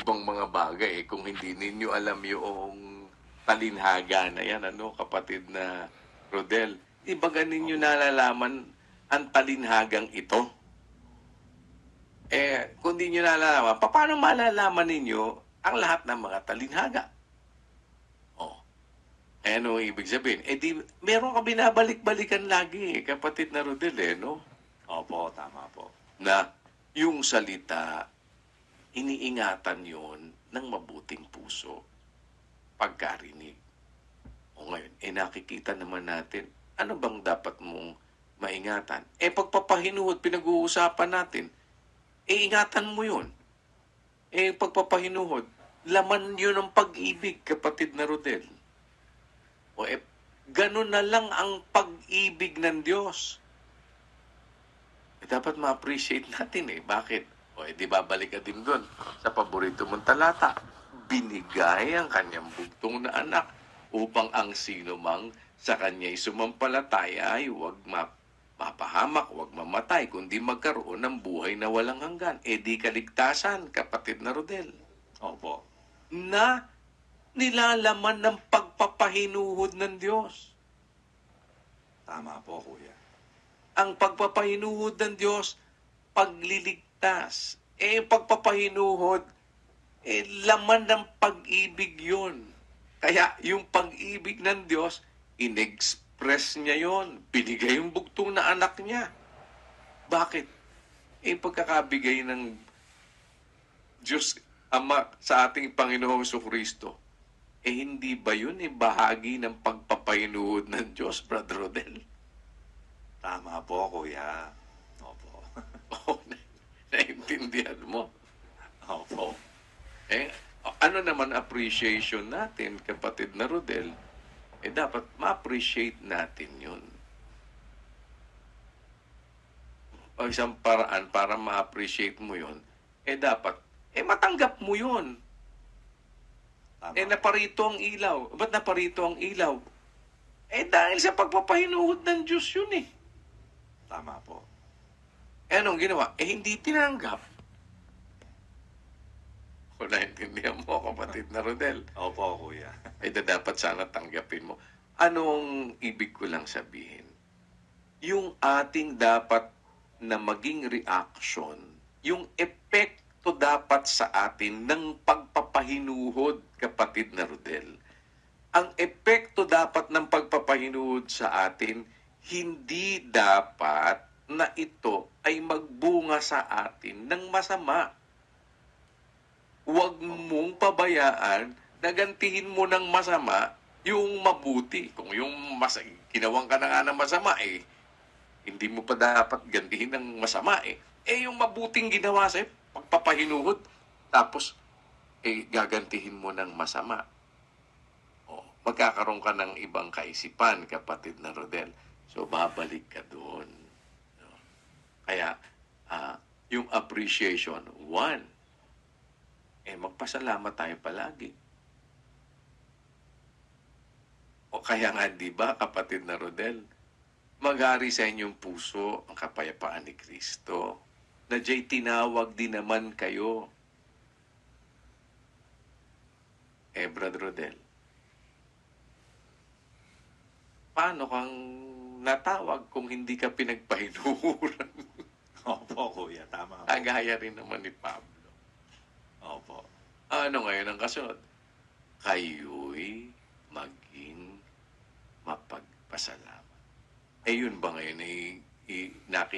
ibang mga bagay. Kung hindi ninyo alam yung talinhaga na yan, kapatid na Rodel, di ba ninyo nalalaman ang talinhagang ito? Kung di nyo nalalaman, paano malalaman ninyo ang lahat ng mga talinhaga? Ano ibig sabihin? Di, meron ka binabalik-balikan lagi, kapatid na Rodel, no? Opo, tama po. Na yung salita, iniingatan yon ng mabuting puso pagkarinig. O ngayon, nakikita naman natin, ano bang dapat mong maingatan? Pagpapahinuhod, pinag-uusapan natin, ingatan mo yun. Pagpapahinuhod, laman yun ng pag-ibig, kapatid na Rodel. Ganun na lang ang pag-ibig ng Diyos. Dapat ma-appreciate natin Bakit? Di babalik ka din doon sa paborito mong talata. Binigay ang kanyang bugtong na anak upang ang sino mang sa kanya'y sumampalataya ay huwag mapahamak, huwag mamatay, kundi magkaroon ng buhay na walang hanggan. Di kaligtasan, kapatid na Rodel. Opo. Na nilalaman ng pagpapahinuhod ng Diyos. Tama po, kuya. Ang pagpapahinuhod ng Diyos, pagliligtas. Pagpapahinuhod, laman ng pag-ibig yun. Kaya yung pag-ibig ng Diyos, in-express niya yon. Binigay yung bugtong na anak niya. Bakit? Pagkakabigay ng Diyos Ama sa ating Panginoong Jesucristo, hindi ba yun bahagi ng pagpapahinuhod ng Diyos, Brother Rodel? Tama po, kuya. Opo. Naintindihan mo? Opo. Ano naman appreciation natin, kapatid na Rodel? Dapat ma-appreciate natin yun. Isang paraan para ma-appreciate mo yun, dapat, matanggap mo yun. Tama. Naparito ang ilaw. Ba't naparito ang ilaw? Dahil sa pagpapahinuhod ng Diyos yun Tama po. Anong ginawa? Hindi tinanggap. Kung naintindihan mo, kapatid na Rodel. Opo, kuya. Dapat sana tanggapin mo. Anong ibig ko lang sabihin? Yung ating dapat na maging reaction, yung epekto dapat sa atin ng pagpapahinuhod, kapatid na Rodel. Ang epekto dapat ng pagpapahinuhod sa atin, hindi dapat na ito ay magbunga sa atin ng masama. Huwag mong pabayaan na gantihin mo ng masama yung mabuti. Kung yung ginawang ka na nga ng masama, hindi mo pa dapat gantihin ng masama yung mabuting ginawa sa'yo, pagpapahinuhod, tapos gagantihin mo ng masama. Magkakaroon ka ng ibang kaisipan, kapatid na Rodel. So, babalik ka doon. Kaya, yung appreciation, one, magpasalamat tayo palagi. Kaya nga, di ba, kapatid na Rodel, maghari sa inyong puso ang kapayapaan ni Kristo, na diya'y tinawag din naman kayo. Brother Rodel, paano kang natawag kung hindi ka pinagpahinuhuran? Opo, kuya. Tama po. Kagaya rin naman ni Pablo. Opo. Ano ngayon ang kasunod? Kayo'y maging mapagpasalamat. Yun ba ngayon nakita